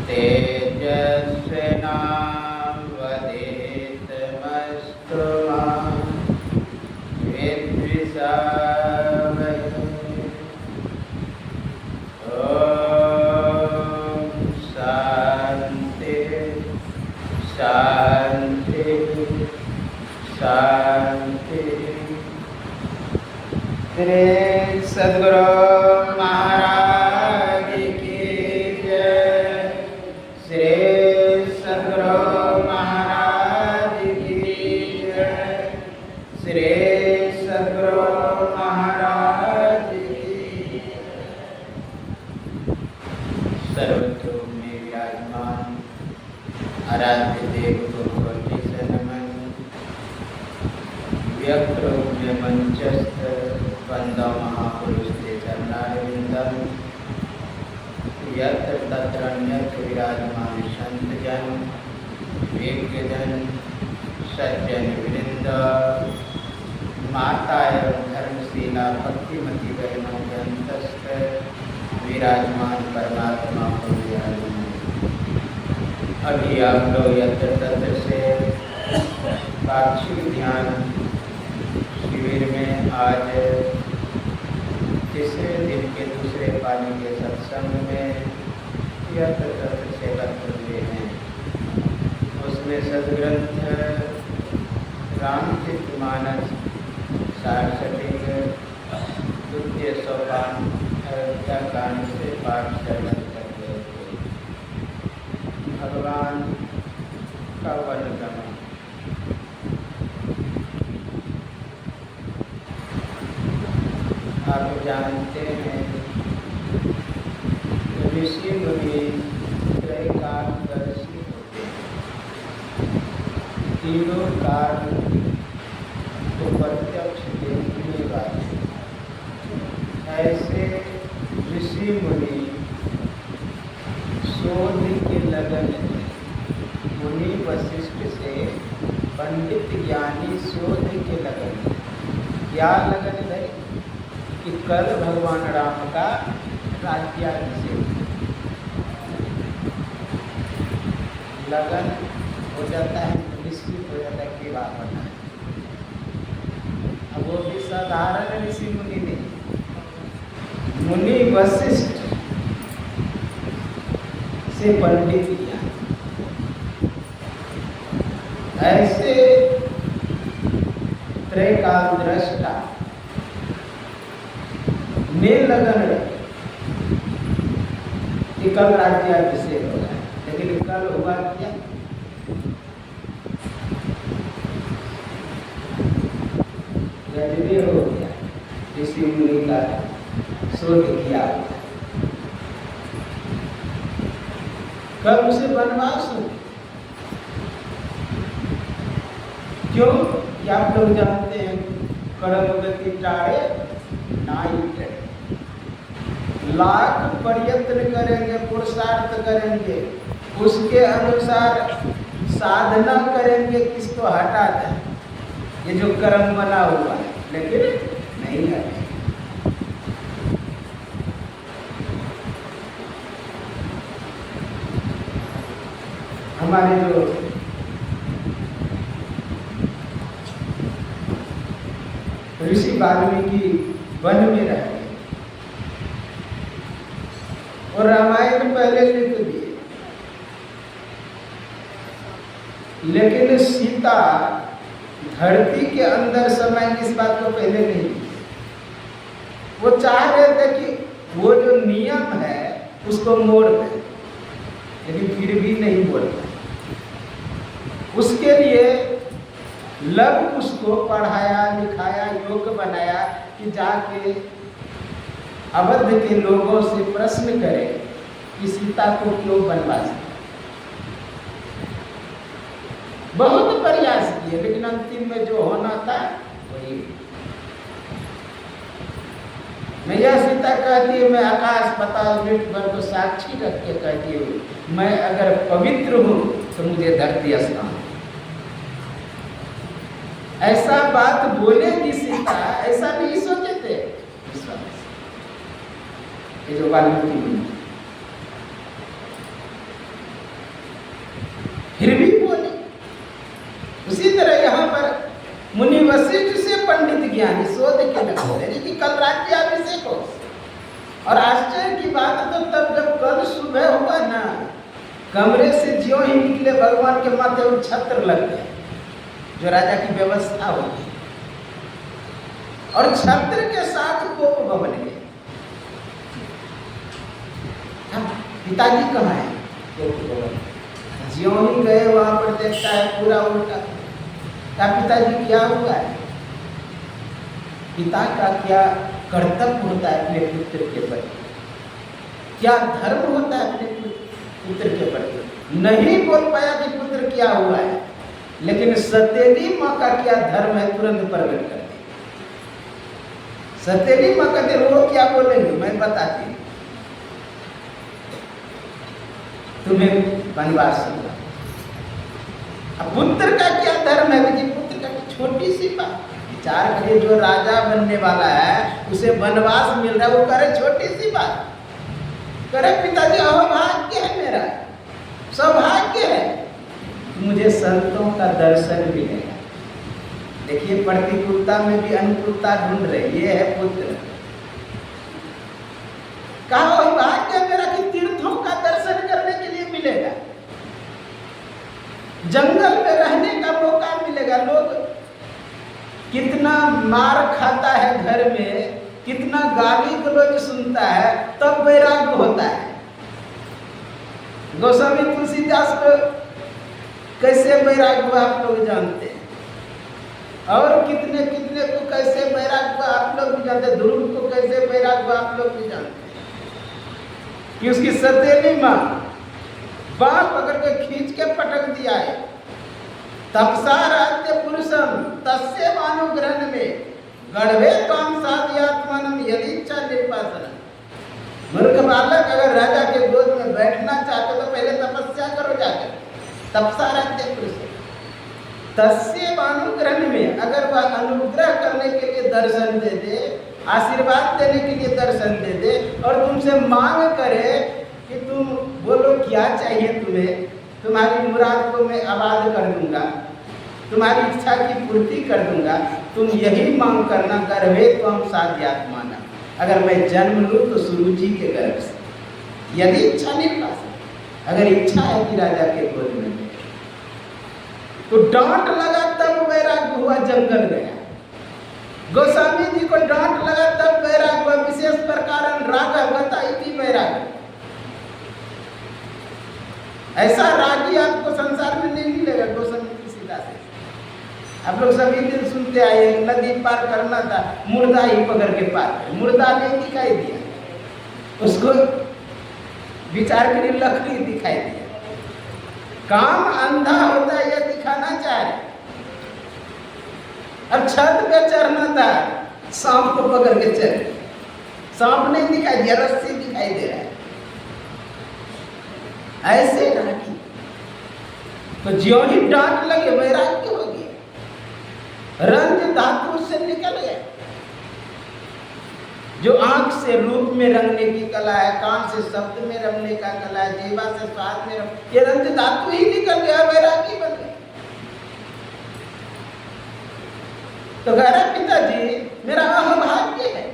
तेजस्विनावधीतमस्तु मा विद्विषावहै। ओम शांति शांति शांति। श्री सद्गुरु महाराज की जय। श्री सद्गुरु महाराज की जय। श्री सद्गुरु महाराज की। सर्वत्र में विराजमान आराध्य देव को कोटि से नमन। व्यक्त रूप में मंचस्थ वंदो महापुरुष के चरणारविंदम। यत्र तत्र अन्यत्र विराजमान संत जन विज्ञ जन सज्जन वृंद माता एवं धर्मशीला भक्तिमती बहनों के अंतस्थ विराजमान परमात्मा को विराजमान। अभी आप लोग यत्र तत्र से पाक्षिक ध्यान शिविर में आज तीसरे दिन के दूसरे पाली के सत्संग में यत्र तत्र से एकत्र हुए हैं। उसमें सदग्रंथ रामचरितमानस सारस्वतिक द्वितीय सोपान अयोध्या कांड से पाठ श्रवण कर रहे थे। भगवान का वनगमन। आप जानते हैं ऋषि मुनि त्रैकालदर्शी होते हैं। तीनों काल को प्रत्यक्ष देखने वाले। ऐसे ऋषि मुनि शोध के लगन में मुनि वशिष्ठ से पंडित ज्ञानी शोध के लगन में क्या लगन है कि कल भगवान राम का राज्याभिषेक लगन हो जाता है, निश्चित हो जाता है कि बात होना है। अब वो भी साधारण ऋषि मुनि नहीं, मुनि वशिष्ठ से पंडित किया। ऐसे त्रैकाल दृष्टा ने लगन कि कल राज्याभिषेक हो रहा है, लेकिन कल हुआ क्या? गजबे हो गया। ऋषि मुनि का शोध किया। कब उसे वनवास हो? क्यों? कि आप लोग जानते हैं कर्म गति टाड़े नाई टरे। लाख प्रयत्न करेंगे, पुरुषार्थ करेंगे, उसके अनुसार साधना करेंगे, किसको हटा दें ये जो कर्म बना हुआ है, लेकिन नहीं हटे। हमारे जो ऋषि वाल्मीकि वन में रह गए और रामायण पहले लिख दिए, लेकिन सीता धरती के अंदर समाएंगे इस बात को पहले नहीं। वो चाह रहे थे कि वो जो नियम है उसको मोड़ दें, लेकिन फिर भी नहीं बोल पाए। उसके लिए लव उसको पढ़ाया लिखाया, योग्य बनाया कि जाके अवध के लोगों से प्रश्न करे कि सीता को क्यों वनवास। बहुत प्रयास किए, लेकिन अंतिम में जो होना था वही। मैया सीता कहती है, मैं आकाश पाताल मृत भर को साक्षी रख के कहती हूँ, मैं अगर पवित्र हूँ तो मुझे धरती स्नान। ऐसा बात बोलेगी सीता, ऐसा नहीं सोचे थे ये जो वाल्मीकि। फिर भी बोले। उसी तरह यहाँ पर मुनि वशिष्ठ से पंडित ज्ञानी शोध के लगे कि कल राज्याभिषेक हो। और आश्चर्य की बात तो तब जब कल सुबह हुआ ना, कमरे से ज्यों ही निकले भगवान के माथे उन छत्र लग गए जो राजा की व्यवस्था होती है, और छत्र के साथ कोप भवन गए। पिताजी कहाँ है? ज्यों ही गए वहां पर देखता है पूरा उल्टा। क्या पिताजी क्या हुआ है? पिता का क्या कर्तव्य होता है अपने पुत्र के प्रति, क्या धर्म होता है अपने पुत्र के प्रति? नहीं बोल पाया कि पुत्र क्या हुआ है, लेकिन सतेली माँ का क्या धर्म है तुरंत प्रकट कर दी। सतेली माँ कहते वो क्या बोलेंगे मैं बताती हूँ, तुम्हें वनवास हुआ। अब पुत्र का क्या धर्म है? कि पुत्र का छोटी सी बात विचार करिए, जो राजा बनने वाला है उसे वनवास मिल रहा है, वो करे छोटी सी बात, करे पिताजी अभाग्य है मेरा, सौभाग्य है मुझे संतों का दर्शन मिलेगा। देखिए प्रतिकूलता में भी अनुकूलता ढूंढ रही, ये है पुत्र। कहा भाग्य मेरा कि तीर्थों का दर्शन करने के लिए मिलेगा, जंगल में रहने का मौका मिलेगा। लोग कितना मार खाता है घर में, कितना गाली गलौज सुनता है, तब वैराग्य होता है। गोस्वामी तुलसीदास को कैसे वैराग्य हुआ आप लोग जानते हैं, और कितने कितने को कैसे वैराग्य हुआ आप लोग भी जानते हैं। ध्रुव को कैसे वैराग्य हुआ आप लोग भी जानते हैं कि उसकी सतेली माँ बाप पकड़ के खींच के पटक दिया है। तपसा राज्य पुरुषम तस्य मानुग्रहण में गढ़वे काम साध्यात्मानम यदि इच्छा निर्वासनम। मूर्ख बालक अगर राजा के गोद में बैठना चाहते तो पहले तपस्या करो जाकर। तपसा राज्य पुरुषम तस्य मानुग्रहण में, अगर वह अनुग्रह करने के लिए दर्शन दे दे, आशीर्वाद देने के लिए दर्शन दे दे, और तुमसे मांग करे कि तुम बोलो क्या चाहिए तुम्हें, तुम्हारी मुराद को मैं आबाद कर दूंगा, तुम्हारी इच्छा की पूर्ति कर दूंगा, तुम यही मांग करना, गर्भे त्वं साध्यात्माना, अगर मैं जन्म लूँ तो सुरुचि के गर्भ से, यदि इच्छा निर्वासन, अगर इच्छा है कि राजा के गोद में। तो डांट लगा तब वैराग्य हुआ, जंगल गया। गोस्वामी जी को डांट लगा तब वैराग्य हुआ, विशेष प्रकार रागवता इति वैराग्य। ऐसा रागी आपको संसार में नहीं मिलेगा गोस्वामी तुलसीदास से। आप लोग सभी दिन सुनते आए, नदी पार करना था, मुर्दा ही पकड़ के पार, मुर्दा नहीं दिखाई दिया, उसको विचार के लिए लकड़ी दिखाई दिया। काम अंधा होता है यह दिखाना चाहे। अब छत पे चढ़ना था, सांप को पकड़ के चढ़, सांप नहीं दिखाई दिया, रस्सी दिखाई दे रहा है। ऐसे रागी तो ज्यों ही डांट लगे वैराग्य हो गया, रंग धातु से निकल गया। जो आंख से रूप में रंगने की कला है, कान से शब्द में रंगने का कला है, जीवा से स्वाद में रंग, ये रंग धातु ही निकल गया, वैरागी बन गया। तो कह रहा पिताजी मेरा अभाग्य है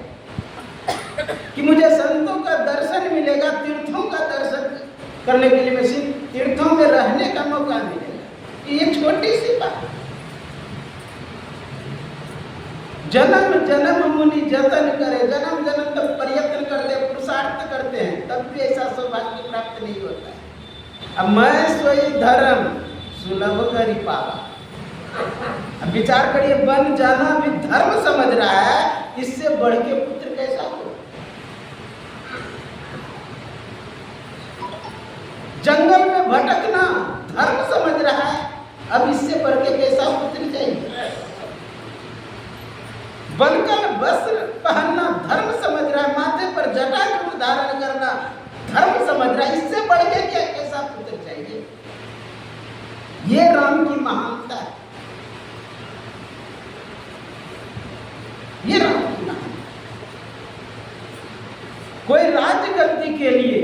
कि मुझे संतों का दर्शन मिलेगा, तीर्थों का दर्शन करने के लिए मैं तीर्थों में रहने का मौका मिलेगा। ये छोटी सी बात। जन्म जन्म मुनि जतन करे, जन्म जन्म तक प्रयत्न करते, पुरुषार्थ करते हैं, तब भी ऐसा सौभाग्य प्राप्त नहीं होता है। अब मैं सोई धर्म सुलभ करी पावा। अब विचार करिए, बन जाना भी धर्म समझ रहा है, इससे बढ़ के पुत्र कैसा हो। जंगल में भटकना धर्म समझ रहा है, अब इससे बढ़ के कैसा पुत्र चाहिए। बनकर वस्त्र पहनना धर्म समझ रहा है, माथे पर जटा धारण करना धर्म समझ रहा है, इससे बढ़ के क्या कैसा पुत्र चाहिए। ये राम की महानता है, ये राम की महानता। कोई राजगद्दी के लिए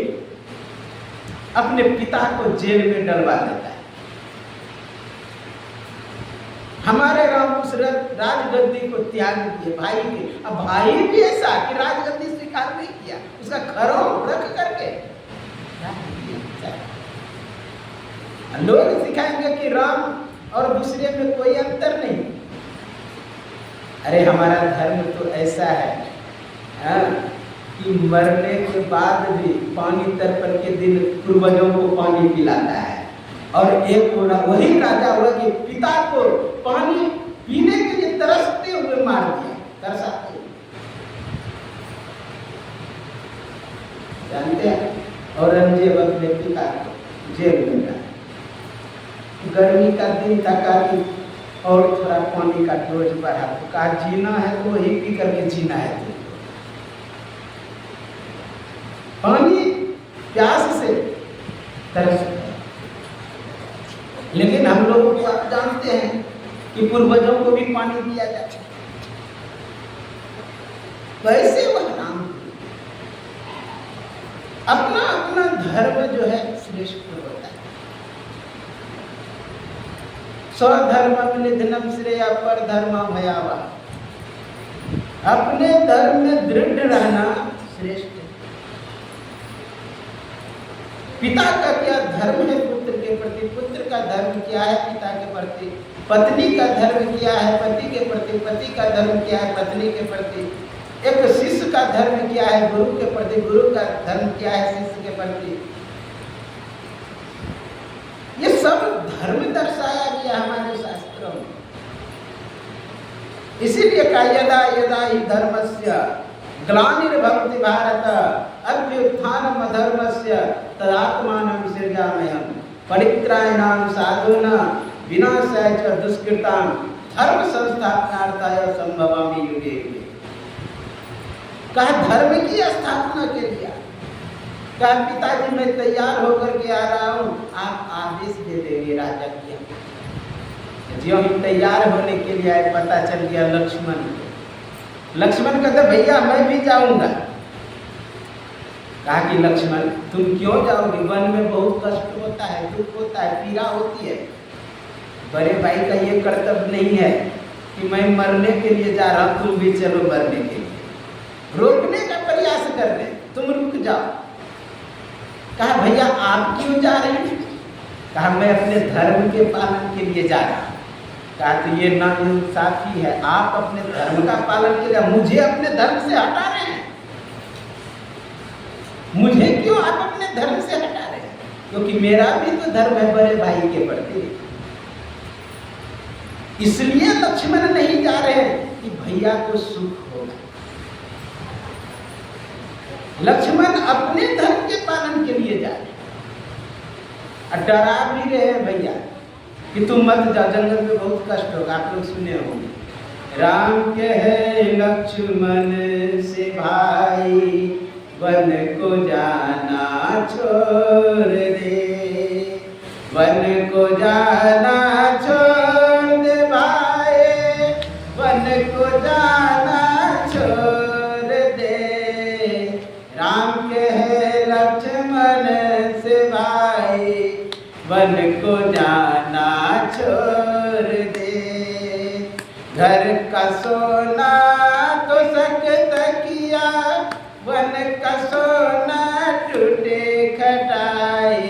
अपने पिता को जेल में डलवा देता है, हमारे राम उस राजगद्दी को त्याग दिए भाई के। अब भाई भी ऐसा कि राजगद्दी स्वीकार नहीं किया, उसका खरों रख करके लोग सिखाएंगे कि राम और दूसरे में कोई अंतर नहीं। अरे हमारा धर्म तो ऐसा है कि मरने के बाद भी पानी तर्पण के दिन पूर्वजों को पानी पिलाता है। और एक वही राजा हुआ कि पिता को पानी पीने के लिए तरसते हुए मार दिया, तरसाते हुए, जानते हैं। औरंगजेब अपने पिता को जेल में डाला। गर्मी का दिन था, कहा कि और थोड़ा पानी का डोज बढ़ा, तो कहा जीना है तो वही पी करके जीना है। पानी प्यास से तरस, लेकिन हम लोगों को आप जानते हैं कि पूर्वजों को भी पानी दिया जाता है। कैसे वह नाम अपना अपना धर्म जो है श्रेष्ठ होता है। स्वधर्म निधनम श्रेय पर धर्म भयावा। अपने धर्म में दृढ़ रहना श्रेष्ठ है। पिता का क्या धर्म है पुत्र के प्रति, पुत्र का धर्म क्या है पिता के प्रति, पत्नी का धर्म क्या है पति के प्रति, पति का धर्म क्या है पत्नी के प्रति, एक शिष्य का धर्म क्या है गुरु के प्रति, गुरु का धर्म क्या है शिष्य के प्रति। ये सब धर्म दर्शाया गया हमारे शास्त्रों में। इसीलिए का यदा यदा ही धर्मस्य ग्लानिर्भवति भारत अभ्युत्थानम् अधर्मस्य तदात्मानं सृजाम्यहम् परित्राणाय साधूनां विनाशाय च दुष्कृतां धर्म संस्थापनार्थाय संभवामि युगे युगे। कहा धर्म की स्थापना के लिए, कहा पिताजी मैं तैयार होकर के आ रहा हूँ, आप आदेश दे देंगे राजा की। जो हम तैयार होने के लिए आए, पता चल गया लक्ष्मण कहते भैया मैं भी जाऊंगा। कहा कि लक्ष्मण तुम क्यों जाओगे, वन में बहुत कष्ट होता है, दुख होता है, पीड़ा होती है। बड़े भाई का ये कर्तव्य नहीं है कि मैं मरने के लिए जा रहा हूं, तुम भी चलो मरने के लिए, रोकने का प्रयास कर रहे, तुम रुक जाओ। कहा भैया आप क्यों जा रहे हैं? कहा मैं अपने धर्म के पालन के लिए जा रहा हूं। कहा तो ये नाइंसाफी है, आप अपने धर्म का पालन के लिए मुझे अपने धर्म से हटा रहे हैं। मुझे क्यों आप अपने धर्म से हटा रहे हैं? क्योंकि मेरा भी तो धर्म है बड़े भाई के प्रति। इसलिए लक्ष्मण नहीं जा रहे हैं कि भैया को सुख होगा। लक्ष्मण अपने धर्म के पालन के लिए जा रहे हैं। डरा भी रहे हैं भैया कि तुम मत जाओ, जंगल में बहुत कष्ट होगा। आप लोग सुने होंगे, राम कहे लक्ष्मण से भाई वन को जाना छोड़ दे, वन को जाना छोड़ दे भाई, वन को जाना छोड़ दे। राम कहे लक्ष्मण से भाई वन को जाना छोड़ दे। घर का सोना तो सकत किया, वन का सोना टूटे खटाई,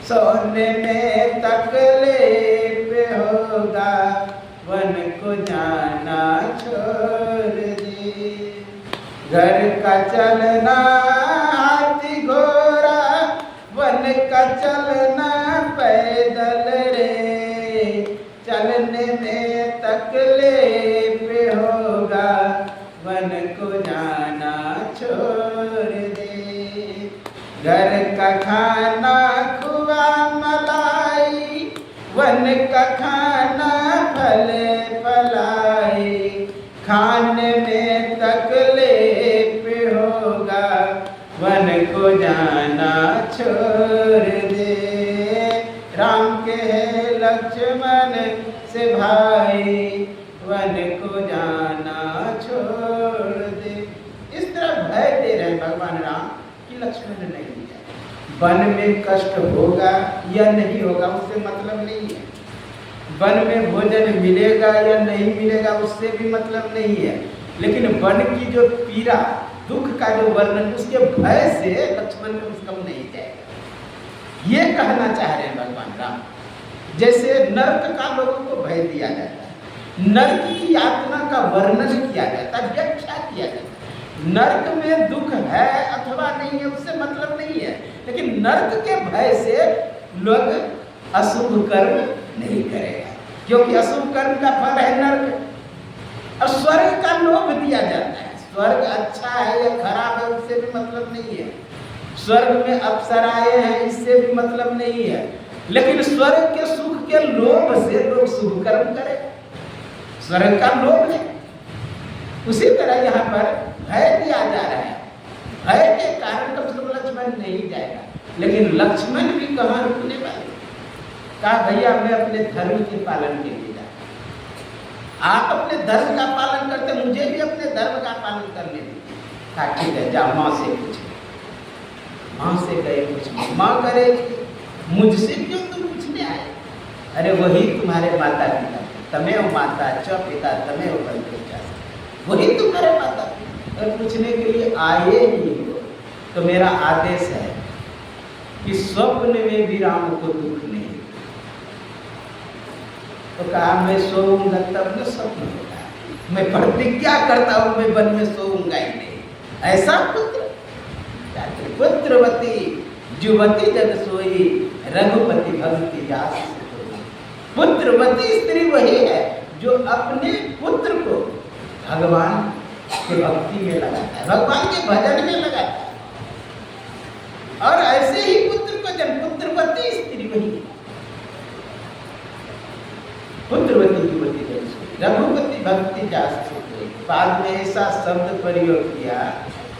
सोने में तकलीफ होगा, वन को जाना छोड़ दे। घर का चलना हाथी घोड़ा, वन का चलना पैदल रे, चलने में तकलीफ होगा, वन को जाना छोड़ दे। घर का खाना खुआ मलाई, वन का खाना फल फलाई, खाने में तकलीफ होगा, वन को जाना छोड़ दे। राम कहे लक्ष्मण से भाई वन को जाना छोड़ दे। इस तरह भय दे रहे भगवान राम कि लक्ष्मण नहीं जाए। वन में कष्ट होगा या नहीं होगा उससे मतलब नहीं है। वन में भोजन मिलेगा या नहीं मिलेगा उससे भी मतलब नहीं है, लेकिन वन की जो पीड़ा, दुख का जो वर्णन, उसके भय से लक्ष्मण को कम नहीं जाएगा। ये कहना चाह रहे हैं भगवान राम। जैसे नरक का लोगों को भय दिया जाता है, नरक की यातना का वर्णन किया जाता है, व्याख्या किया जाता है। नरक में दुख है अथवा नहीं है उससे मतलब नहीं है, लेकिन नरक के भय से लोग अशुभ कर्म नहीं करेगा, क्योंकि अशुभ कर्म का फल है नरक। और स्वर्ग का लोभ दिया जाता है, स्वर्ग अच्छा है या खराब है उससे भी मतलब नहीं है, स्वर्ग में अप्सराएं हैं इससे भी मतलब नहीं है, लेकिन स्वर्ग के सुख के लोभ से लोग शुभ कर्म करें, स्वर्ग का लोभ है। उसी तरह यहाँ पर भय दिया जा रहा है, भय के कारण कब लक्ष्मण नहीं जाएगा, लेकिन लक्ष्मण भी कहाँ रुकने वाले। कहा भैया मैं अपने धर्म के पालन के लिए जाता, आप अपने धर्म का पालन करते, मुझे भी अपने धर्म का पालन करने दीजिए। कहा ठीक है जाओ माँ से पूछो। माँ से गए कुछ माँ करेगी, मुझसे क्यों तुम पूछने आए? अरे वही तुम्हारे माता पिता, तमें माता च पिता तमें बंधु, वही तुम्हारे माता पिता। अगर पूछने के लिए आए ही हो तो मेरा आदेश है कि स्वप्न में भी राम को दुख नहीं। तो कहा मैं सोऊंगा तब न स्वप्न होगा, मैं प्रतिज्ञा करता हूँ मैं वन में सोऊंगा ही नहीं। ऐसा पुत्र, पुत्रवती जुवती जग सोई, रघुपति भक्ति जास। पुत्रवती स्त्री वही है जो अपने पुत्र को भगवान के भक्ति में लगाता है, भगवान के भजन में लगाता है। और ऐसे ही पुत्र को जन्म, पुत्रवती स्त्री वही है, पुत्रवती जुवती जग सोई, रघुपति भक्ति जास। बाद में ऐसा शब्द प्रयोग किया,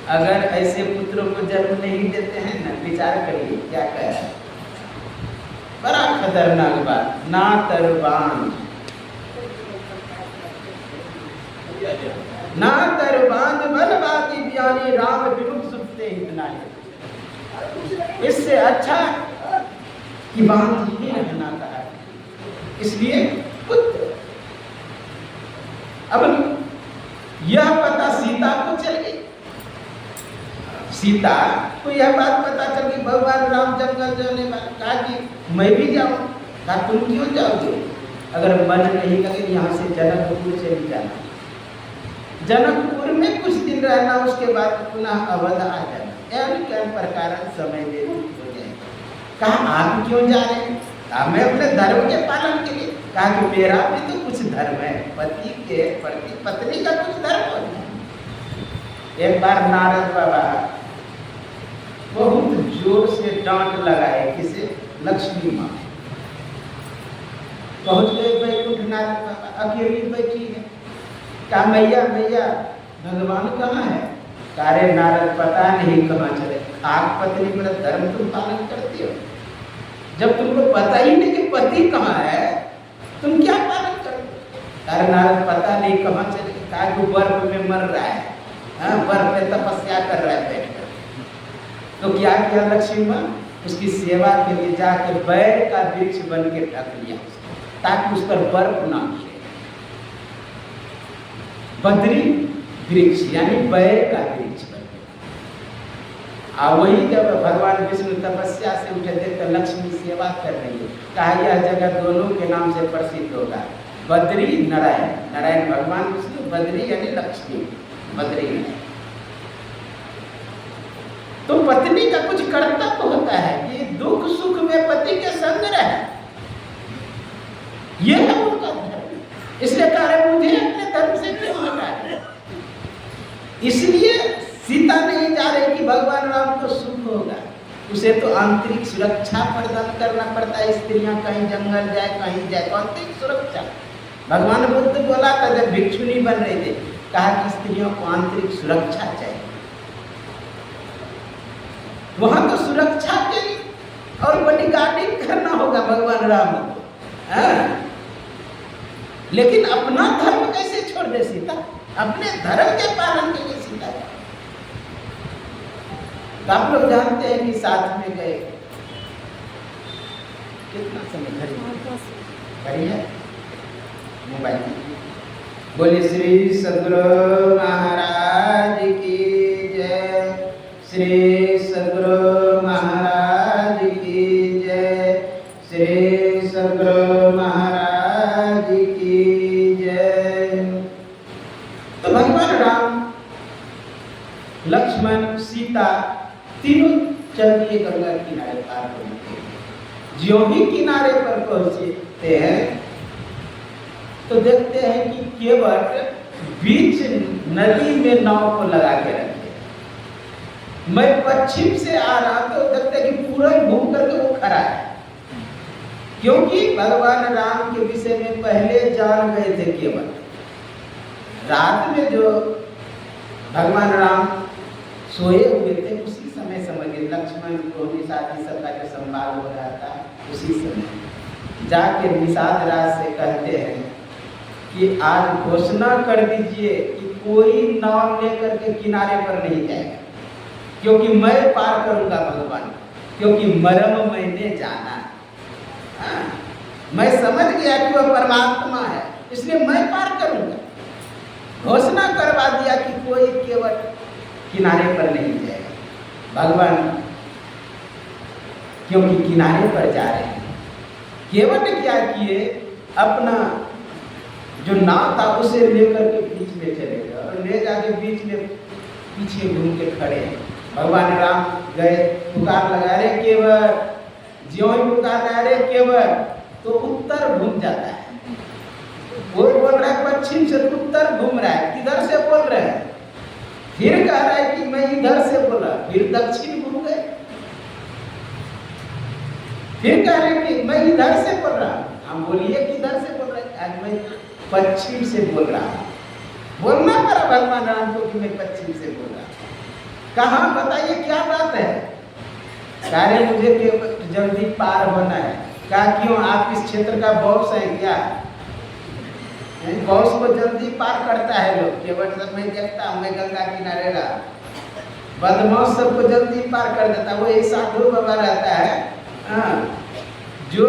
अगर ऐसे पुत्रों को जन्म नहीं देते हैं ना, विचार करिए क्या कह रहा है। बड़ा खतरनाक बात, ना तरबान ना तरबान बलवादी ज्ञानी राम विमुख सुखते इतना है। इससे अच्छा कि बांध ही रहना कहा, इसलिए पुत्र। अब यह पता सीता को चल गई, सीता को यह बात पता चल गई भगवान राम जंगल जाने वाले। कहा कि मैं भी जाऊं। कहा तुम क्यों जाओगे, अगर मन नहीं लगे यहाँ से जनकपुर चली जाना, जनकपुर में कुछ दिन रहना, उसके बाद पुनः अवध आ जाना, एवं क्या प्रकार समय व्यतीत हो जाए। कहा आप क्यों जा रहे हैं? कहा मैं अपने धर्म के पालन के लिए। कहा कि मेरा भी तो कुछ धर्म है, पति के प्रति पत्नी का कुछ धर्म होता है। एक बार नारद बाबा बहुत जोर से डांट लगाए, किसे? लक्ष्मी माँ। पहुंच गए बैकुंठ, नारद बाबा अकेली बैठी है। कहा मैया मैया भगवान कहाँ है? अरे नारद पता नहीं कहाँ चले, आप पत्नी मेरा धर्म तुम पालन करती हो, जब तुमको पता ही नहीं कि पति कहाँ है तुम क्या पालन करते? अरे नारद पता नहीं कहाँ चले। कहा कि बर्फ में मर रहा है, बर्फ में तपस्या कर रहा है बैठ कर। तो क्या किया लक्ष्मी माँ? उसकी सेवा के लिए जाके बैर का वृक्ष बन के ढक लिया ताकि उस पर बर्फ ना गिरे। बद्री वृक्ष यानी बैर का वृक्ष बन गया। वही जब भगवान विष्णु तपस्या से उठे थे तो लक्ष्मी सेवा कर रही है। कहा यह जगह दोनों के नाम से प्रसिद्ध होगा, बद्री नारायण। नारायण भगवान विष्णु, बद्री यानी लक्ष्मी, बद्री। तो पत्नी का कुछ कर्तव्य होता है कि दुख सुख में पति के संग रहे, ये है उनका धर्म। इसलिए कह रहे मुझे अपने धर्म से क्यों हटाए। इसलिए सीता नहीं जा रही कि भगवान राम को सुख होगा, उसे तो आंतरिक सुरक्षा प्रदान करना पड़ता है। स्त्रियां कहीं जंगल जाए कहीं जाए तो आंतरिक सुरक्षा। भगवान बुद्ध बोला था जब भिक्षुणी बन रहे थे, कहा कि स्त्रियों को आंतरिक सुरक्षा चाहिए। वहां तो सुरक्षा के लिए और बॉडीगार्डिंग करना होगा भगवान राम को। लेकिन अपना धर्म कैसे छोड़ दे सीता? अपने धर्म के पालन के लिए सीता। तो आप लोग जानते हैं कि साथ में गए कितना समय घड़ी है मोबाइल बोलिए श्री सद्गुरु महाराज की जय, श्री सद्गुरु महाराज की जय, श्री सद्गुरु महाराज की जय। तो भगवान राम, लक्ष्मण, सीता तीनों चल दिए गंगा किनारे पार होने। ज्यों ही किनारे पर पहुंचते हैं तो देखते हैं कि केवल बीच नदी में नाव को लगा के रखे। मैं पश्चिम से आ रहा तो देखते कि पूरा घूम करके वो खड़ा है, क्योंकि भगवान राम के विषय में पहले जान गए थे। केवल रात में जो भगवान राम सोए हुए थे उसी समय समझ गए, लक्ष्मण को निषाद सबका जो संवाद हो रहा था उसी समय जाके निषाद राज से कहते हैं कि आज घोषणा कर दीजिए कि कोई नाव लेकर के किनारे पर नहीं जाएगा, क्योंकि मैं पार करूंगा भगवान, क्योंकि मरम मैंने जाना। मैं समझ गया कि वह परमात्मा है, इसलिए मैं पार करूंगा। घोषणा करवा दिया कि कोई केवल किनारे पर नहीं जाएगा भगवान, क्योंकि किनारे पर जा रहे हैं। केवट क्या किए, अपना जो नाव था उसे लेकर के बीच में चले गए और ले जाके बीच में पीछे घूम के खड़े हैं। भगवान राम गए, पुकार लगा रहे केवट, ज्यों ही पुकार लगा रहे केवट तो उत्तर घूम जाता है। वो बोल रहा है पश्चिम से, उत्तर घूम रहा है, किधर से बोल रहे हैं? फिर कह रहा है कि मैं इधर से बोला, फिर दक्षिण घूम गए। फिर कह रहे कि मैं इधर से बोल रहा हूं। हम बोलिए किधर से बोल रहे हैं? आज मैं पश्चिम से बोल रहा हूं। बोलना पड़ा भगवान राम को कि मैं पश्चिम से बोल रहा हूं। कहाँ बताइए क्या बात है? कह रहे मुझे जल्दी पार होना है। कहा क्यों, आप इस क्षेत्र का बॉस है क्या? बॉस को जल्दी पार करता है लोग, केवल सब मैं देखता हूँ, मैं गंगा किनारे रहा, बदमाश सबको जल्दी पार कर देता। वो एक साधु बाबा रहता है जो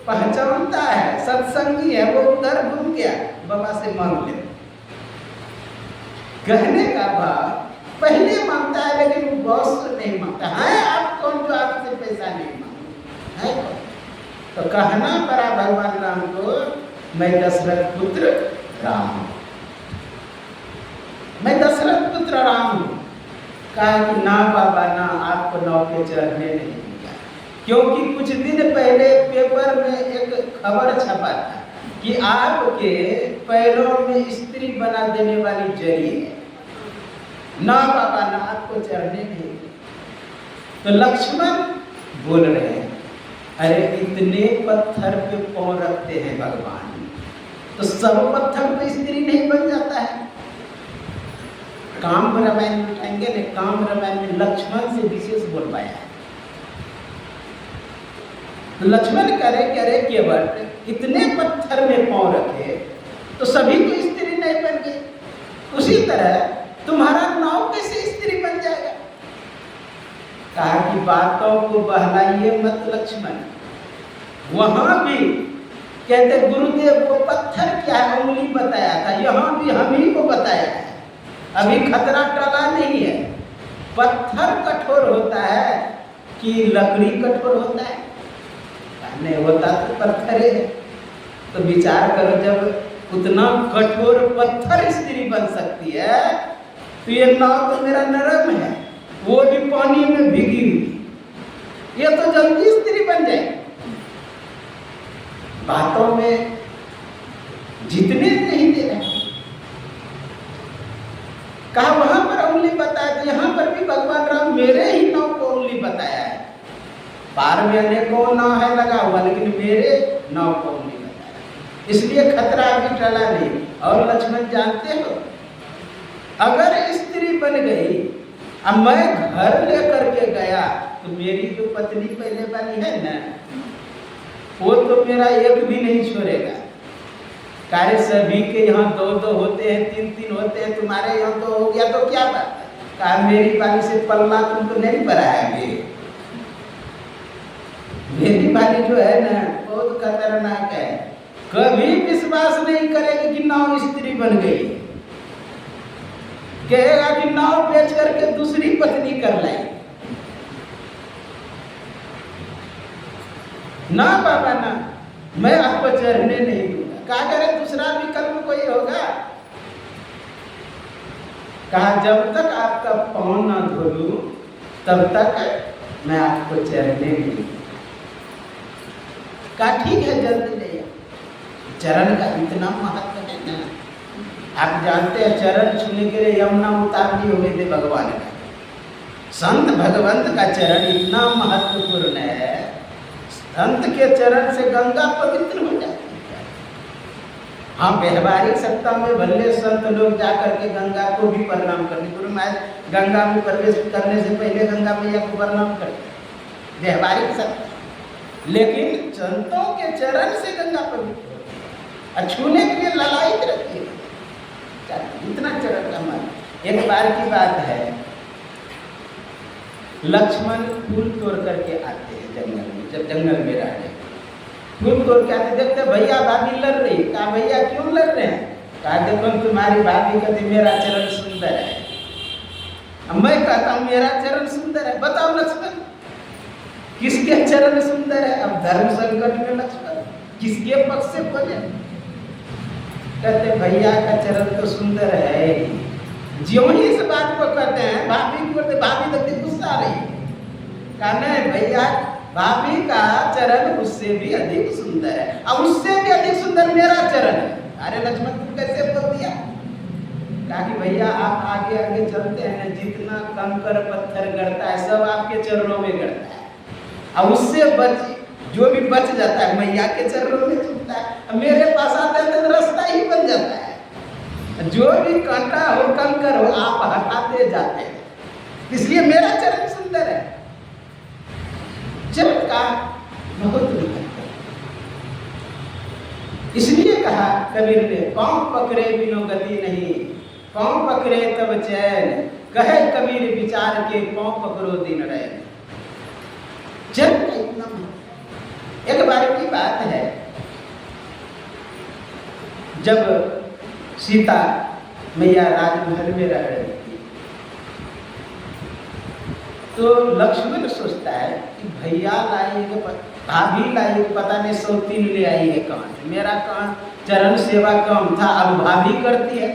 पहचानता है, सत्संगी है, वो उधर घूम गया, बाबा से मांग ले। कहने का भाव पहले मांगता है लेकिन वो बॉस से नहीं मांगता है। आप कौन जो आपसे पैसा नहीं मांगता है? तो कहना पड़ा भगवान राम को, मैं दशरथ पुत्र राम हूं, मैं दशरथ पुत्र राम हूं। कहा कि ना बाबा ना, आपको नाव पे चढ़ने नहीं दिया, क्योंकि कुछ दिन पहले पेपर में एक खबर छपा था कि आपके पैरों में स्त्री बना देने वाली जरी है। ना बाबा ना, आपको चढ़ने नहीं दिया। तो लक्ष्मण बोल रहे हैं, अरे इतने पत्थर पे पांव रखते हैं भगवान, तो सब पत्थर पे स्त्री नहीं बन जाता है। काम रामायण में उठाएंगे ने, काम रामायण में लक्ष्मण से विशेष बोल पाया है। तो लक्ष्मण करे कि अरे केवल इतने पत्थर में पांव रखे तो सभी को स्त्री नहीं बन गई, उसी तरह तुम्हारा नाव कैसे स्त्री बन जाएगा? कहा कि बातों को बहलाइए मत लक्ष्मण। वहां भी कहते गुरुदेव वो पत्थर क्या है, उंगली बताया था, यहाँ भी हम ही को बताया है, अभी खतरा टला नहीं है। पत्थर कठोर होता है कि लकड़ी कठोर होता है? नहीं होता तो पत्थर है। तो विचार करो, जब उतना कठोर पत्थर स्त्री बन सकती है तो ये नाव तो मेरा नरम है, वो भी पानी में भीगी हुई, ये तो जल्दी स्त्री बन जाए। बातों में जितने नहीं दे रहे। कहा वहां पर उंगली बताया, तो यहाँ पर भी भगवान राम मेरे ही नाव को उंगली बताया है। पार में अनेकों नाव है लगा हुआ, लेकिन मेरे नाव को उंगली बताया, इसलिए खतरा अभी टला नहीं। और लक्ष्मण जानते हो, अगर स्त्री बन गई, अब मैं घर लेकर के गया तो मेरी जो पत्नी पहले वाली है ना, वो तो मेरा एक भी नहीं छोड़ेगा। कार्य सभी के यहाँ 2-2 होते हैं, 3-3 होते हैं, तुम्हारे यहाँ तो हो गया तो क्या बात है? कहा मेरी वाली से पल्ला तुमको नहीं पड़ाएंगे। मेरी वाली जो है ना बहुत खतरनाक है, कभी विश्वास नहीं करेगी कि नाव स्त्री बन गई, कहेगा कि नाव बेच करके दूसरी पत्नी कर लाई। ना बाबा ना, मैं आपको चढ़ने नहीं दूंगा। कहा करे दूसरा विकल्प कोई होगा? कहा जब तक आपका पाँव ना धो लूं तब तक मैं आपको चढ़ने नहीं दूंगा। कहा ठीक है जल्दी ले आओ। चरण का इतना महत्व है ना, आप जानते हैं चरण छूने के लिए यमुना उतारनी हो गई थी भगवान का। संत भगवंत का चरण इतना महत्वपूर्ण है, संत के चरण से गंगा पवित्र हो जाती है। हाँ, व्यवहारिक सत्ता में भले संत लोग जाकर के गंगा को भी प्रणाम करते, गुरु महाराज गंगा में प्रवेश करने से पहले गंगा मैया को प्रणाम करते, व्यवहारिक सत्ता। लेकिन संतों के चरण से गंगा पवित्र और छूने के लिए ललायित रहती है। इतना चरण का मान। एक बार की बात है, लक्ष्मण फूल तोड़ करके आते हैं जंगल में, जब जंगल में रह रहे फूल तोड़ के आते, देखते भैया भाभी लड़ रही। कहा भैया क्यों लड़ रहे हैं? कहा देखो तुम्हारी भाभी कहती मेरा चरण सुंदर है, अब मैं कहता हूँ मेरा चरण सुंदर है। बताओ लक्ष्मण किसके चरण सुंदर है? अब धर्म संकट में लक्ष्मण किसके पक्ष से बोले? कहते भैया का चरण तो सुंदर है। ज्यों ही इस बात को कहते हैं भाभी को, भाभी तो गुस्सा आ रही है। कहा नहीं भैया, भाभी का चरण उससे भी अधिक सुंदर है, और उससे भी अधिक सुंदर मेरा चरण है। अरे लक्ष्मण तुम कैसे बोल दिया? कहा कि भैया आप आगे आगे चलते हैं ना, जितना कंकर पत्थर गड़ता है सब आपके चरणों में गड़ता है, और उससे बच जो भी बच जाता है मैया के चरणों में चुभता है। मेरे पास आते हैं तो रास्ता ही बन जाता है, जो भी कांटा हो कंकर हो आप हटाते जाते हैं, इसलिए मेरा चरण सुंदर है। चरण का बहुत महत्व, इसलिए कहा कबीर ने पाँव पकड़े बिनो गति नहीं, पाँव पकड़े तब चैन, कहे कबीर विचार के पाँव पकड़ो दिन रैन। चरण का इतना महत्व। एक बार की बात है, जब सीता मैया राजमहल में रह रही थी, तो लक्ष्मण सोचता है कि भैया लाएंगे, भाभी लाएंगे, पता नहीं सौतीन ले आई है कहाँ से, मेरा कहाँ चरण सेवा कम था, अब भाभी करती है।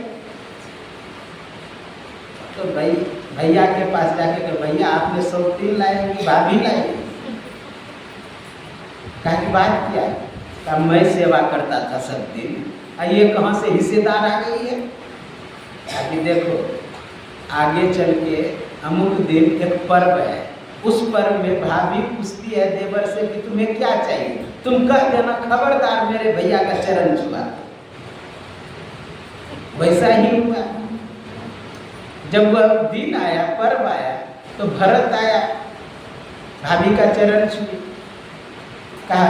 तो भैया के पास जाके कहा भैया आपने सौतीन लाएंगी भाभी लाएंगी? कहा कि बात क्या है? कहा मैं सेवा करता था सब दिन, ये कहाँ से हिस्सेदार आ गई है? कि देखो आगे चल के अमुक दिन एक पर्व है, उस पर्व में भाभी पूछती है देवर से कि तुम्हें क्या चाहिए, तुम कह देना खबरदार मेरे भैया का चरण छुआ। वैसा ही हुआ। जब वह दिन आया, पर्व आया, तो भरत आया, भाभी का चरण छुए। कहा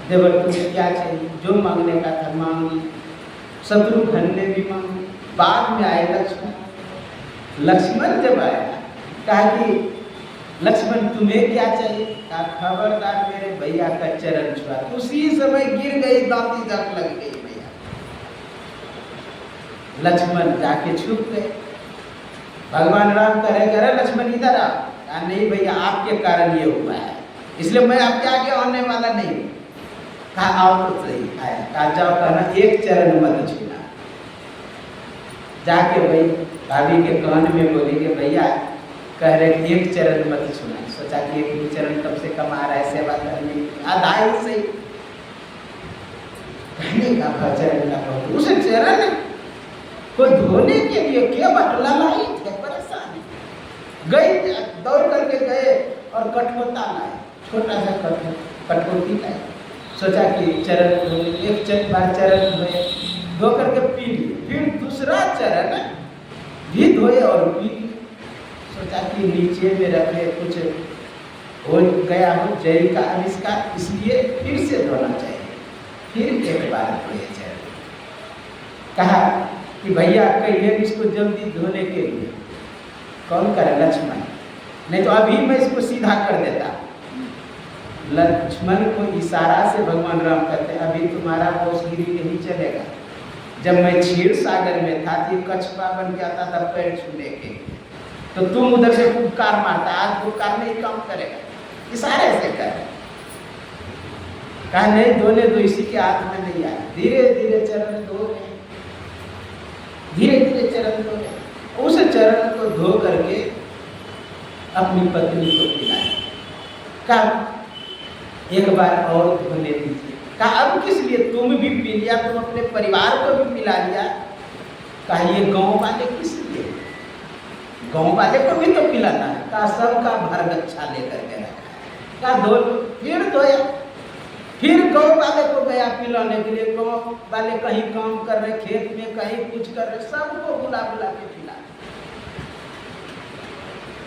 देवर तुम्हें क्या चाहिए? जो मांगने का था मांग ली। शत्रुघ्न ने भी मांगी। बाद में आए लक्ष्मण। लक्ष्मण जब आया कहा कि लक्ष्मण तुम्हें क्या चाहिए? कहा खबरदार मेरे भैया का चरण छुआ। उसी समय गिर गई, दांती जंग लग गई भैया। लक्ष्मण जाके छुप गए। भगवान राम कहे अरे लक्ष्मण इधर आ। कहा नहीं भैया आपके कारण ये हुआ है, इसलिए मैं आपके आगे आने वाला नहीं। कहा आओ तो सही। आया। कहा जाओ, कहना एक चरण मत छूना। जाके भाई भाभी के कान में बोली कि भैया कह रहे एक चरण मत छूना। सोचा कि एक चरण कम से कम आ रहा है सेवा करने, आधा ही सही। कहने का चरण का बहुत, उसे चरण को धोने के लिए केवट ललाई थे, परेशान गई, दौड़ करके गए और कठोता लाए, छोटा सा कठोती लाए। सोचा कि चरण एक बार चरण धोए, धो करके पी लिए, फिर दूसरा चरण भी धोए और पी लिए। सोचा कि नीचे में रखे कुछ हो गया हो जय का आविष्कार, इसलिए फिर से धोना चाहिए। फिर एक बार धोए चरण। कहा कि भैया कहिए इसको जल्दी धोने के लिए। कौन करे? लक्ष्मण। नहीं तो अभी मैं इसको सीधा कर देता। लक्ष्मण को इशारा से भगवान राम कहते हैं अभी तुम्हारा बोसगिरी नहीं चलेगा। जब मैं क्षीर सागर में था तो कछुआ बन के आता था पैर छूने के, तो तुम उधर से फुफकार मारता, आज फुफकार नहीं काम करेगा, इशारे से कर। कहा नहीं धोने दो, इसी के हाथ में नहीं आया। धीरे धीरे चरण धो रहे, धीरे धीरे चरण धो रहे। उस चरण को धो करके अपनी पत्नी को पिलाया। कहा एक बार और धोने दीजिए। कहा अब किस लिए, तुम भी पी लिया, तुम अपने परिवार को भी पिला लिया। कहा ये गांव वाले किस लिए, गांव वाले को भी तो पिलाना है। कहा सबका भर गच्छा लेकर के रखा। कहा धो, फिर धोया। फिर गांव वाले को गया पिलाने के लिए। गांव वाले कहीं काम कर रहे, खेत में कहीं कुछ कर रहे, सबको बुला बुला के पिला,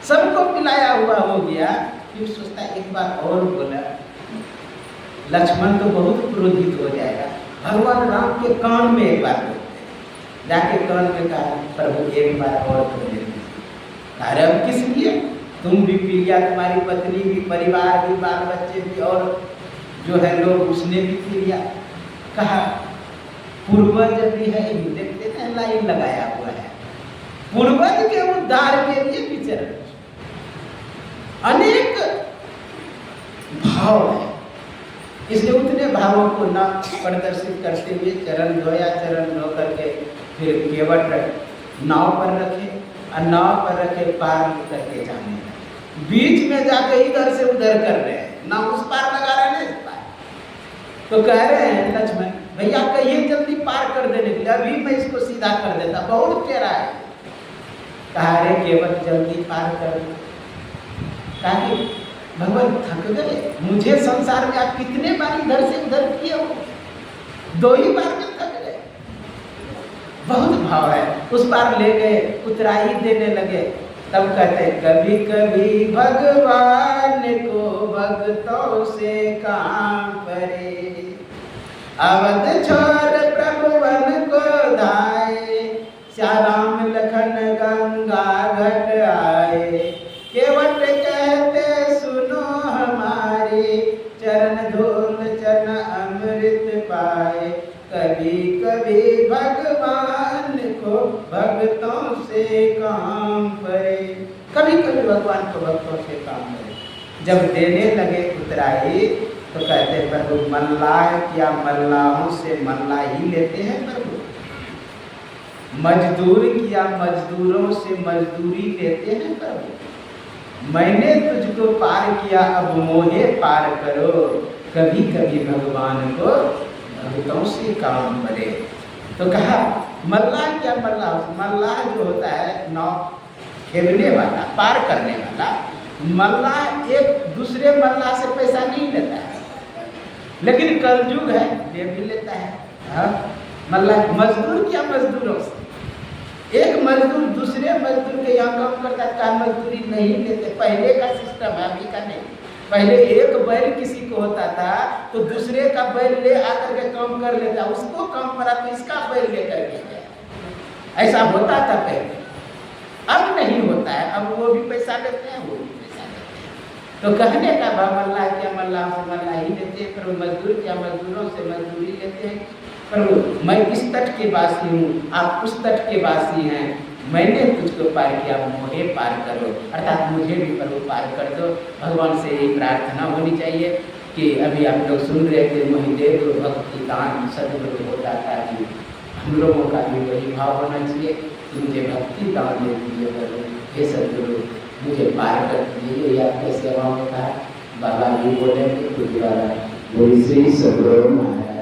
सबको पिलाया हुआ हो गया। फिर सोचता एक बार और बोला, लक्ष्मण तो बहुत क्रोधित हो जाएगा। भगवान राम के कान में एक बार बोलते, जाके कान में कहा प्रभु एक बार और बोल दीजिए। अरे अब किस लिए, तुम भी पी लिया, तुम्हारी पत्नी भी, परिवार भी, बाल बच्चे भी, और जो है लोग उसने भी पी लिया। कहा पूर्वज भी है, देखते हैं लाइन लगाया हुआ है, पूर्वज के उद्धार के लिए विचरण। अनेक भाव है, इसलिए उतने भावों को न प्रदर्शित करते हुए चरण धोया। चरण धो करके फिर केवट नाव पर रखे, और नाव पर रखे पार करके जाने लगे। बीच में जाके इधर से उधर कर रहे हैं, ना उस पार लगा रहे हैं, इस पार। तो कह रहे हैं लक्ष्मण भैया कहिए जल्दी पार कर देने के लिए, अभी मैं इसको सीधा कर देता, बहुत टेढ़ा है। कहा रे केवट जल्दी पार कर दो। ताकि भगवान थक गए, मुझे संसार में आप कितने बार इधर से उधर किए हो, 2 ही बार में थक गए। बहुत भाव है। उस बार ले गए, उतराई देने लगे। तब कहते कभी कभी भगवान को भक्तों से काम परे, अवध छोर प्रभुवन को धाये, श्याम लखन गंगा घट आए। केवट कहते सुनो हमारे, चरण धूल चरण अमृत पाए। कभी कभी भगवान को भक्तों से काम परे, कभी कभी भगवान को भक्तों से काम परे। जब देने लगे उतराई तो कहते प्रभु मल्लाह क्या मल्लाहों से मल्ला ही लेते हैं प्रभु, मजदूर किया मजदूरों से मजदूरी लेते हैं प्रभु। मैंने तुझको पार किया अब मोहे पार करो, कभी कभी भगवान को भक्तों से काम परे। तो कहा मल्लाह क्या मल्लाह, मल्लाह जो होता है नाव खेवने वाला, पार करने वाला। मल्लाह एक दूसरे मल्लाह से पैसा नहीं लेता है, लेकिन कलयुग है ये भी लेता है। मल्लाह मजदूर क्या मजदूरों से, एक मजदूर दूसरे मजदूर के यहाँ काम करता है, मजदूरी नहीं लेते। पहले का सिस्टम है, अभी का नहीं। पहले एक बैल किसी को होता था तो दूसरे का बैल ले आकर के काम कर लेता, उसको काम पड़ा तो इसका बैल लेकर के गया, ऐसा होता था पहले। अब नहीं होता है, अब वो भी पैसा लेते हैं, वो भी पैसा लेते हैं। तो कहने का भाव मल्लाह क्या मल्लाह से मल्लाह ही लेते हैं, पर मजदूर क्या मजदूरों से मजदूरी लेते हैं। प्रभु मैं इस तट के वासी हूँ, आप उस तट के वासी हैं, मैंने तुझको पार किया मोहे पार करो, अर्थात मुझे भी प्रभु पार कर दो। भगवान से यही प्रार्थना होनी चाहिए कि अभी आप लोग सुन रहे थे मोहि दे दो भक्ति दान सदगुरु होता था कि हम लोगों का भी वही भाव होना चाहिए कि मुझे भक्ति दान दे दीजिए प्रभु, हे सदगुरु मुझे पार कर दीजिए। ये आपके सेवा में था, बाबा भी बोले कि कुछ बोली श्री सदगुरु महाराज।